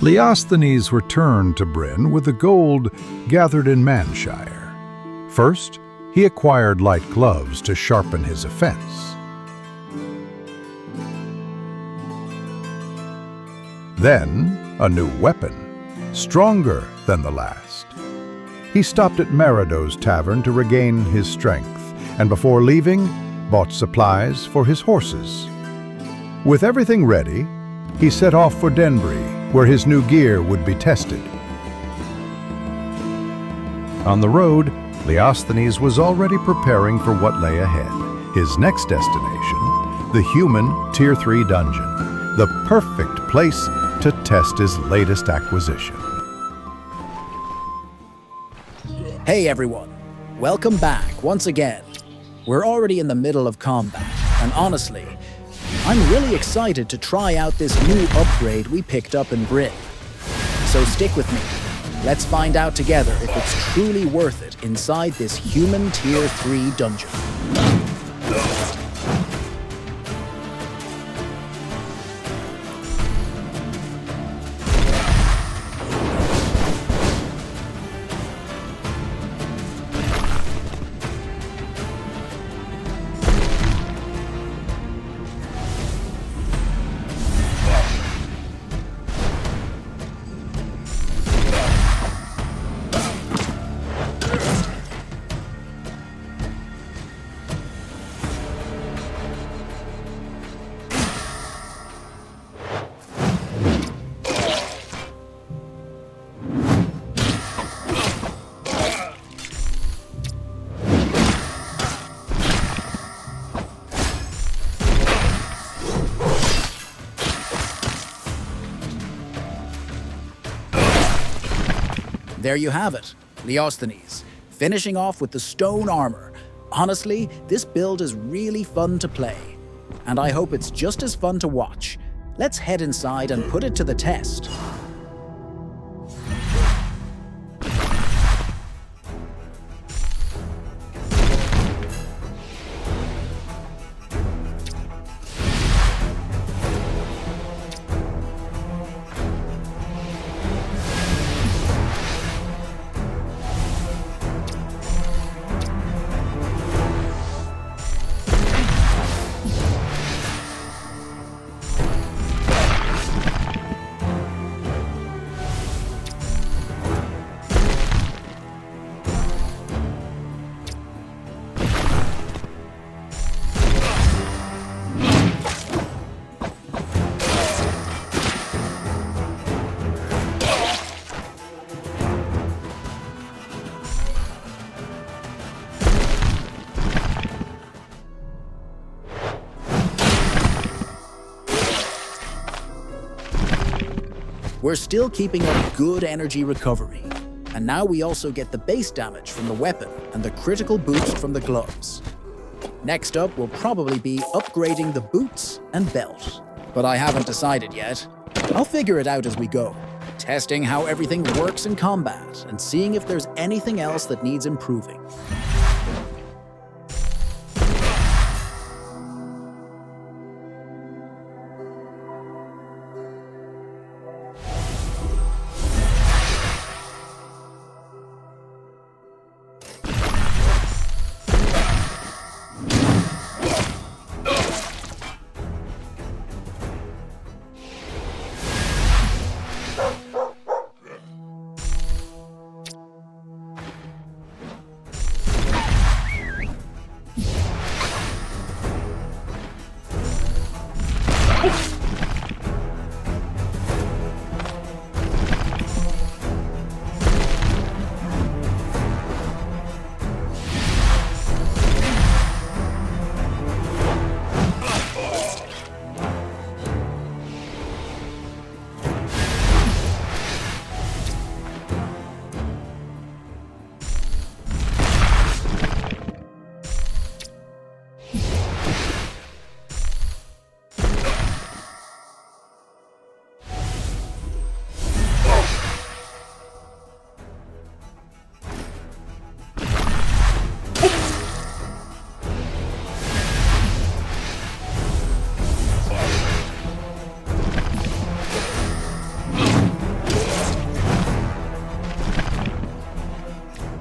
Leosthenes returned to Bryn with the gold gathered in Mannshire. First, he acquired light gloves to sharpen his offense. Then, a new weapon, stronger than the last. He stopped at Merido's tavern to regain his strength, and before leaving, bought supplies for his horses. With everything ready, he set off for Denbrie, where his new gear would be tested. On the road, Leosthenes was already preparing for what lay ahead. His next destination, the human Tier 3 dungeon, the perfect place to test his latest acquisition. Hey everyone, welcome back once again. We're already in the middle of combat, and honestly, I'm really excited to try out this new upgrade we picked up in Bryn. So stick with me. Let's find out together if it's truly worth it inside this human Tier 3 dungeon. There you have it, Leosthenes, finishing off with the stone armor. Honestly, this build is really fun to play, and I hope it's just as fun to watch. Let's head inside and put it to the test. We're still keeping up good energy recovery, and now we also get the base damage from the weapon and the critical boost from the gloves. Next up will probably be upgrading the boots and belt, but I haven't decided yet. I'll figure it out as we go, testing how everything works in combat and seeing if there's anything else that needs improving.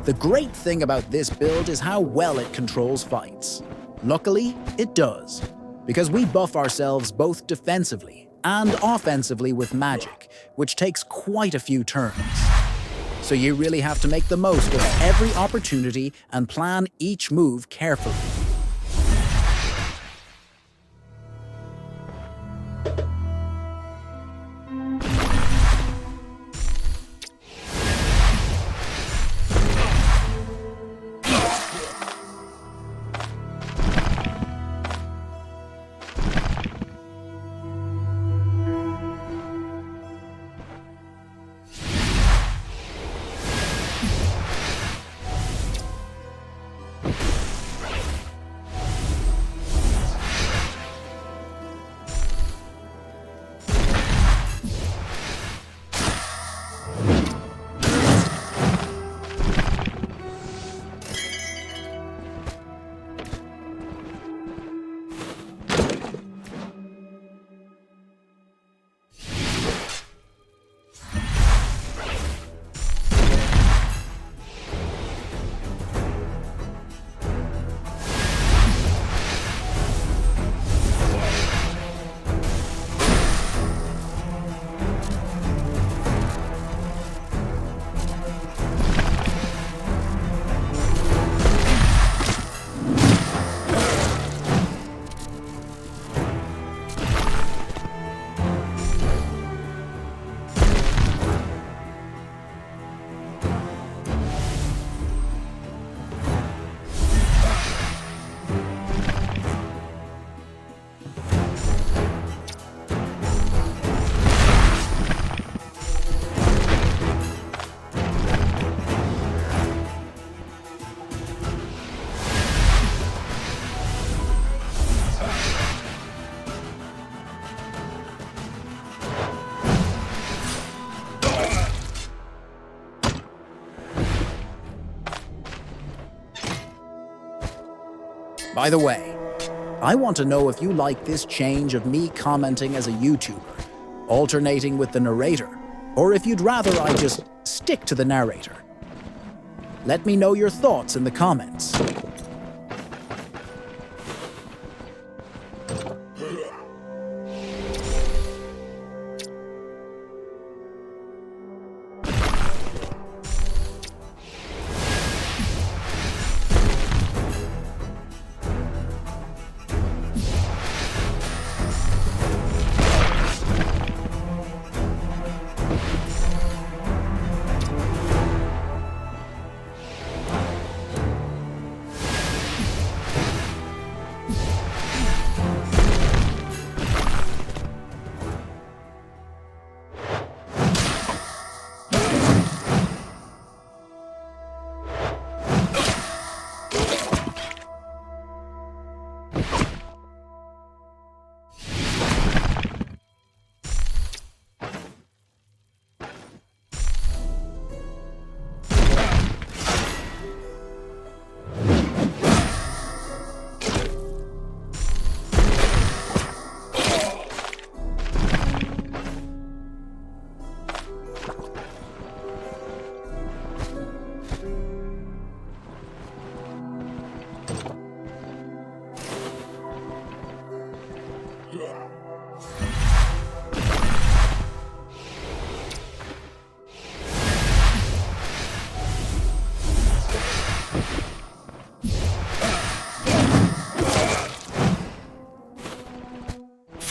The great thing about this build is how well it controls fights. Luckily, it does, because we buff ourselves both defensively and offensively with magic, which takes quite a few turns. So you really have to make the most of every opportunity and plan each move carefully. By the way, I want to know if you like this change of me commenting as a YouTuber, alternating with the narrator, or if you'd rather I just stick to the narrator. Let me know your thoughts in the comments.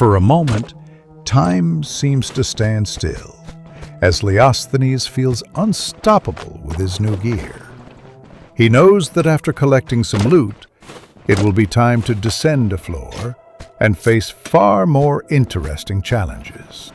For a moment, time seems to stand still, as Leosthenes feels unstoppable with his new gear. He knows that after collecting some loot, it will be time to descend a floor and face far more interesting challenges.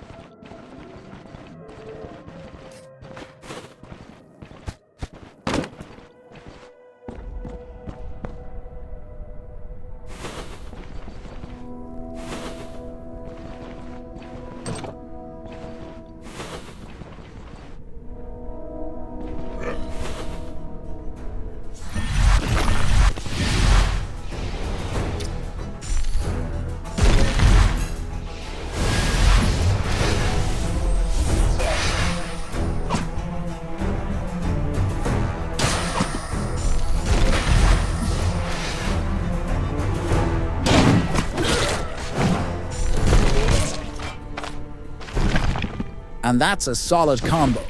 And that's a solid combo,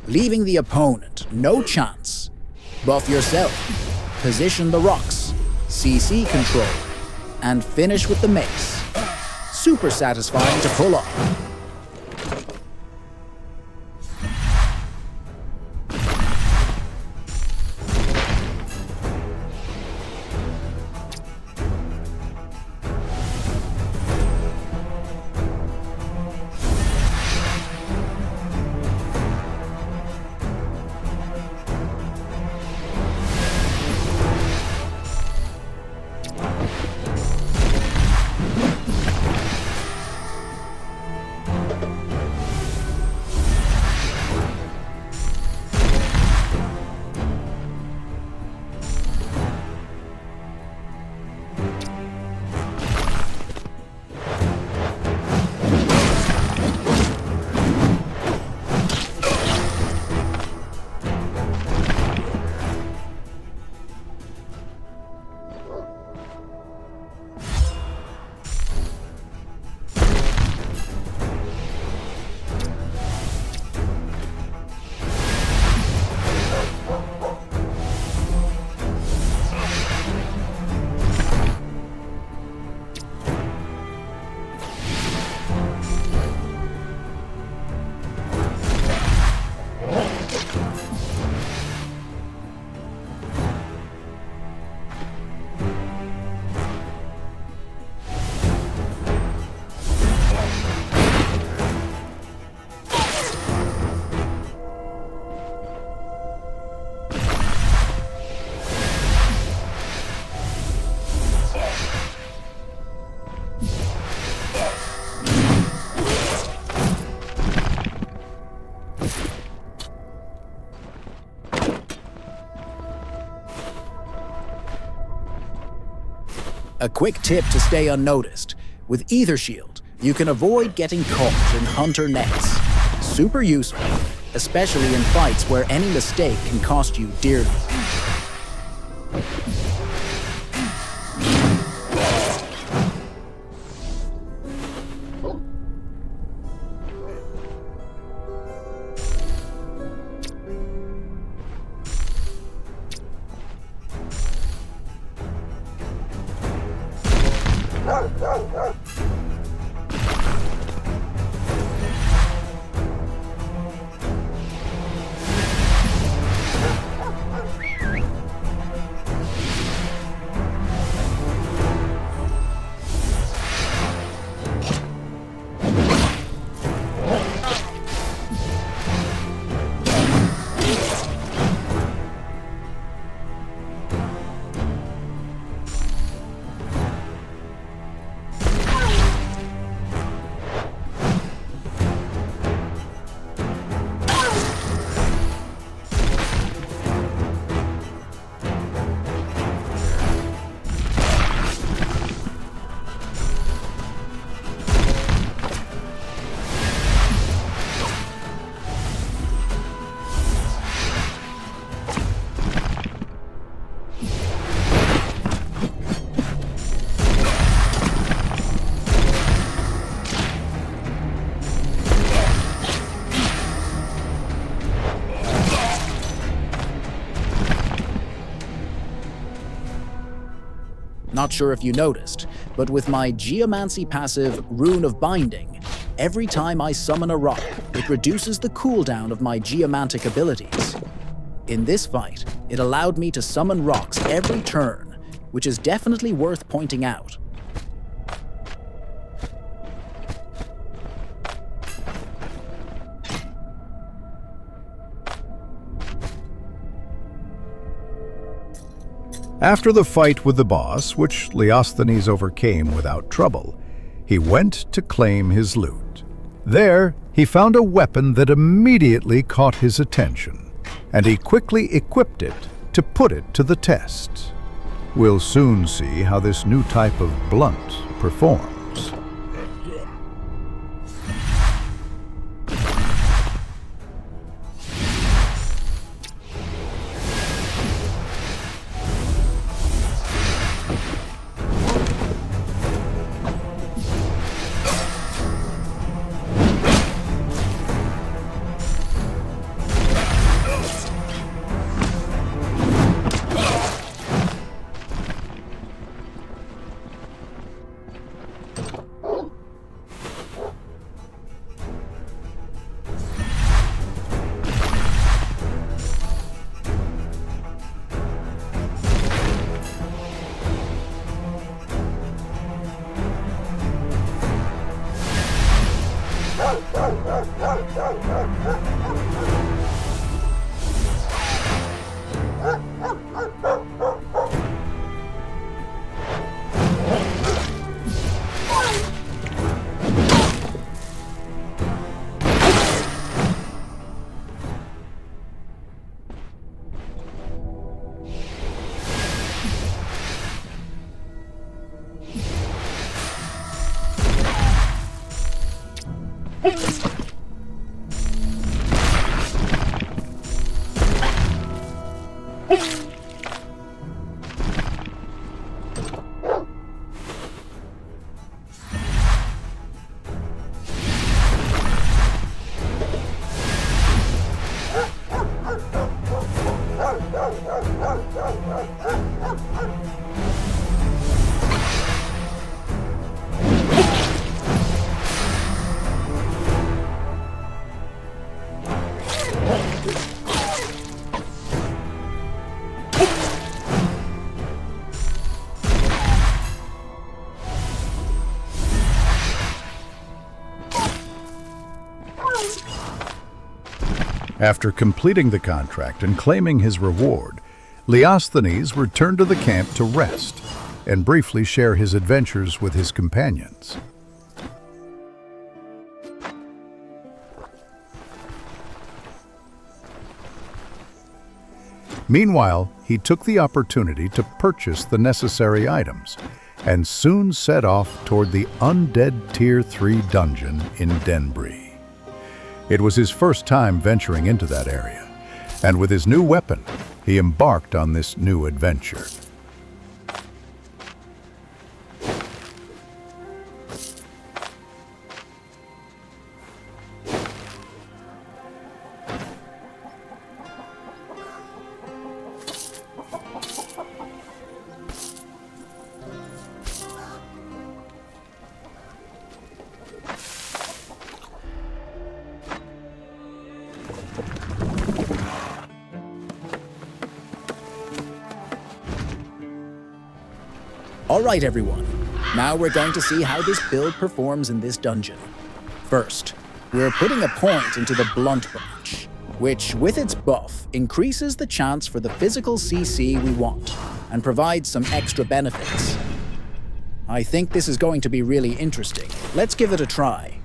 leaving the opponent no chance. Buff yourself, position the rocks, CC control, and finish with the Mace. Super satisfying to pull off. A quick tip to stay unnoticed. With Ether Shield, you can avoid getting caught in hunter nets. Super useful, especially in fights where any mistake can cost you dearly. Not sure if you noticed, but with my Geomancy passive Rune of Binding, every time I summon a rock, it reduces the cooldown of my geomantic abilities. In this fight, it allowed me to summon rocks every turn, which is definitely worth pointing out. After the fight with the boss, which Leosthenes overcame without trouble, he went to claim his loot. There, he found a weapon that immediately caught his attention, and he quickly equipped it to put it to the test. We'll soon see how this new type of blunt performs. After completing the contract and claiming his reward, Leosthenes returned to the camp to rest and briefly share his adventures with his companions. Meanwhile, he took the opportunity to purchase the necessary items and soon set off toward the Undead Tier 3 dungeon in Denbrie. It was his first time venturing into that area, and with his new weapon, he embarked on this new adventure. Alright everyone, now we're going to see how this build performs in this dungeon. First, we're putting a point into the blunt branch, which with its buff increases the chance for the physical CC we want, and provides some extra benefits. I think this is going to be really interesting. Let's give it a try.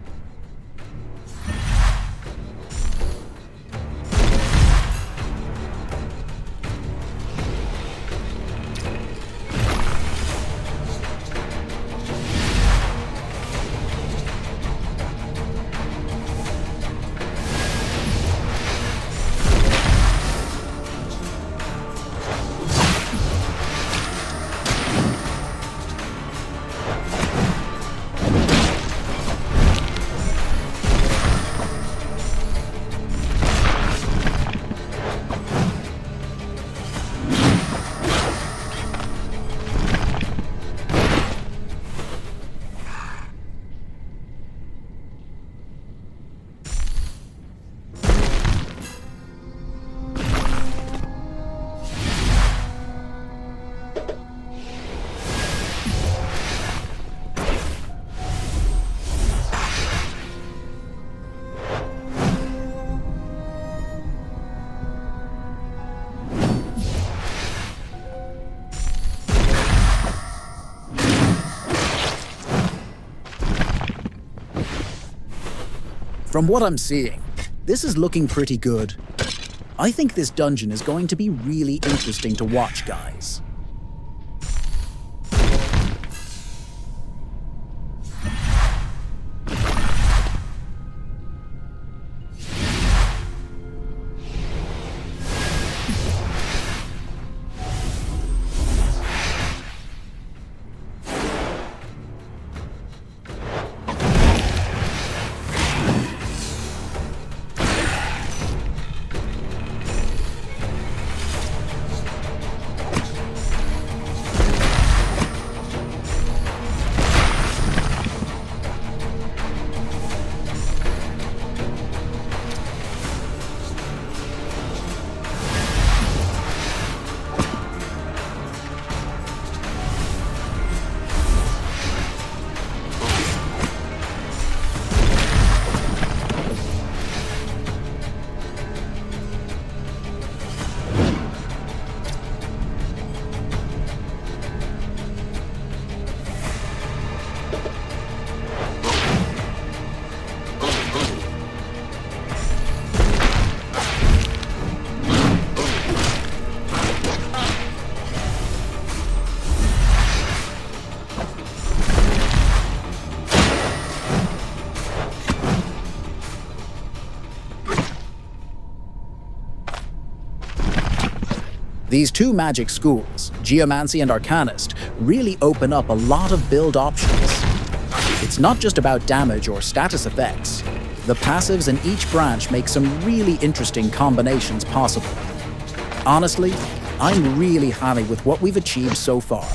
From what I'm seeing, this is looking pretty good. I think this dungeon is going to be really interesting to watch, guys. These two magic schools, Geomancy and Arcanist, really open up a lot of build options. It's not just about damage or status effects. The passives in each branch make some really interesting combinations possible. Honestly, I'm really happy with what we've achieved so far.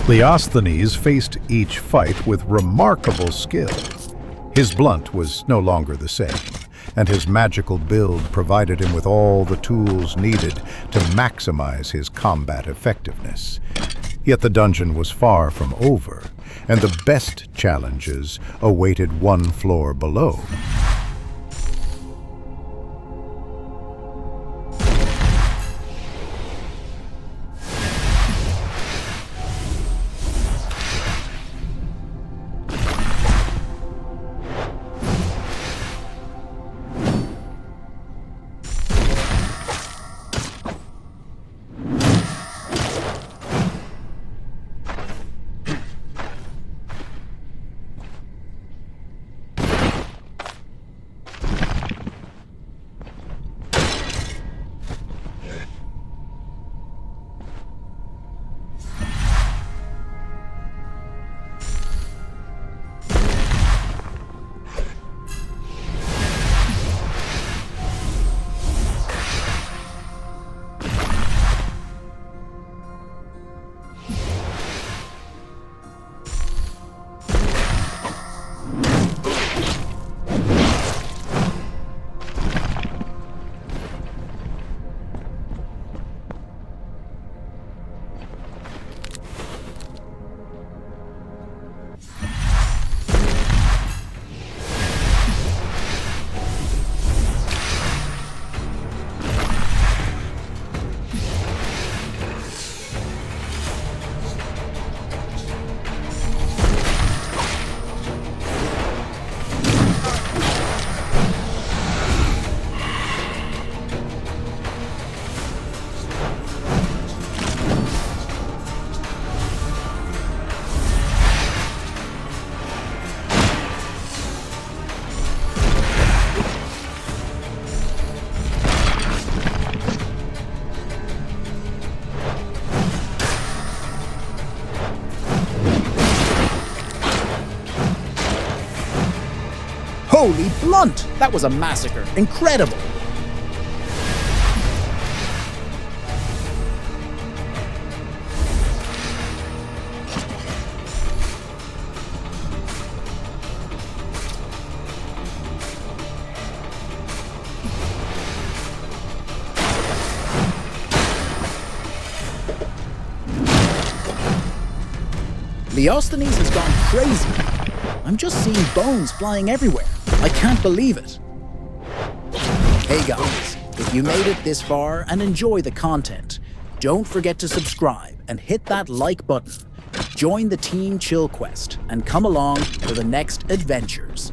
Leosthenes faced each fight with remarkable skill. His blunt was no longer the same, and his magical build provided him with all the tools needed to maximize his combat effectiveness. Yet the dungeon was far from over, and the best challenges awaited one floor below. Holy blunt! That was a massacre. Incredible! Leosthenes has gone crazy. I'm just seeing bones flying everywhere. I can't believe it. Hey guys, if you made it this far and enjoy the content, don't forget to subscribe and hit that like button. Join the Team Chill Quest and come along for the next adventures.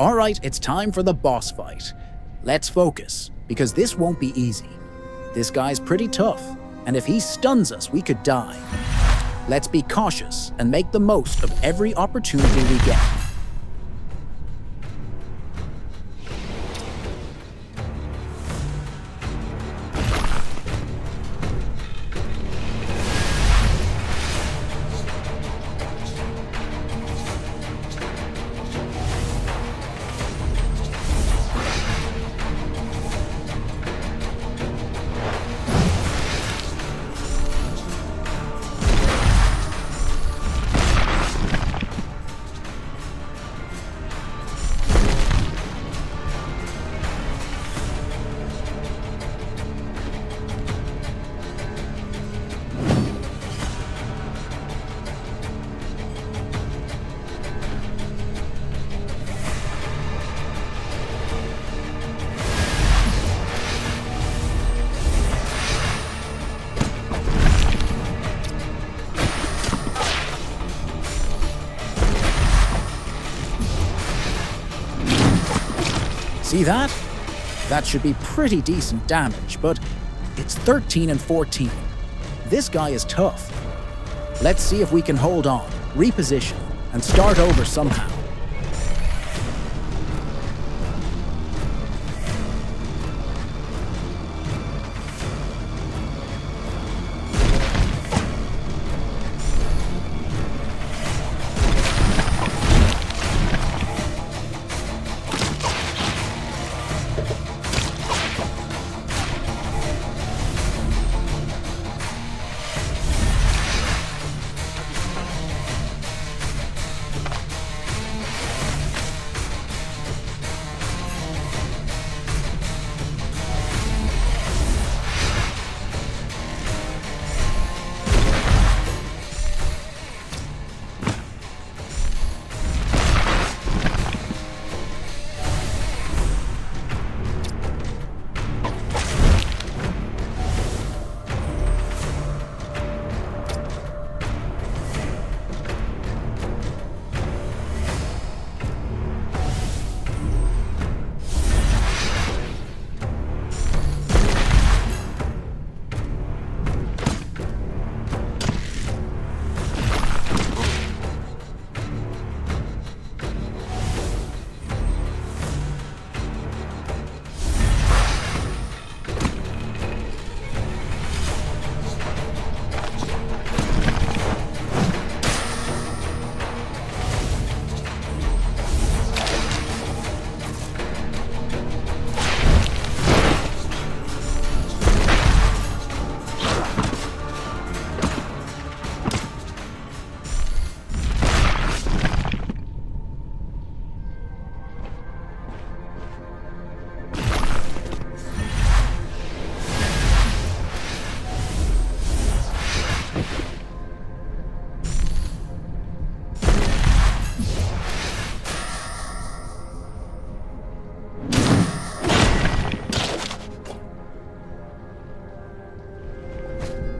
Alright, it's time for the boss fight. Let's focus, because this won't be easy. This guy's pretty tough, and if he stuns us, we could die. Let's be cautious and make the most of every opportunity we get. See that? That should be pretty decent damage, but it's 13 and 14. This guy is tough. Let's see if we can hold on, reposition, and start over somehow.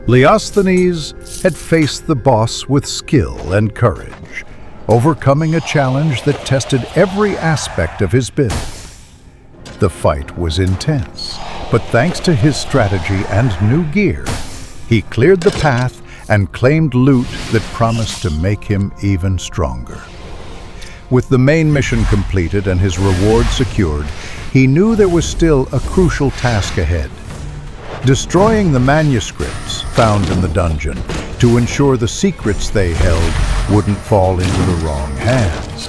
Leosthenes had faced the boss with skill and courage, overcoming a challenge that tested every aspect of his build. The fight was intense, but thanks to his strategy and new gear, he cleared the path and claimed loot that promised to make him even stronger. With the main mission completed and his reward secured, he knew there was still a crucial task ahead: destroying the manuscripts found in the dungeon to ensure the secrets they held wouldn't fall into the wrong hands.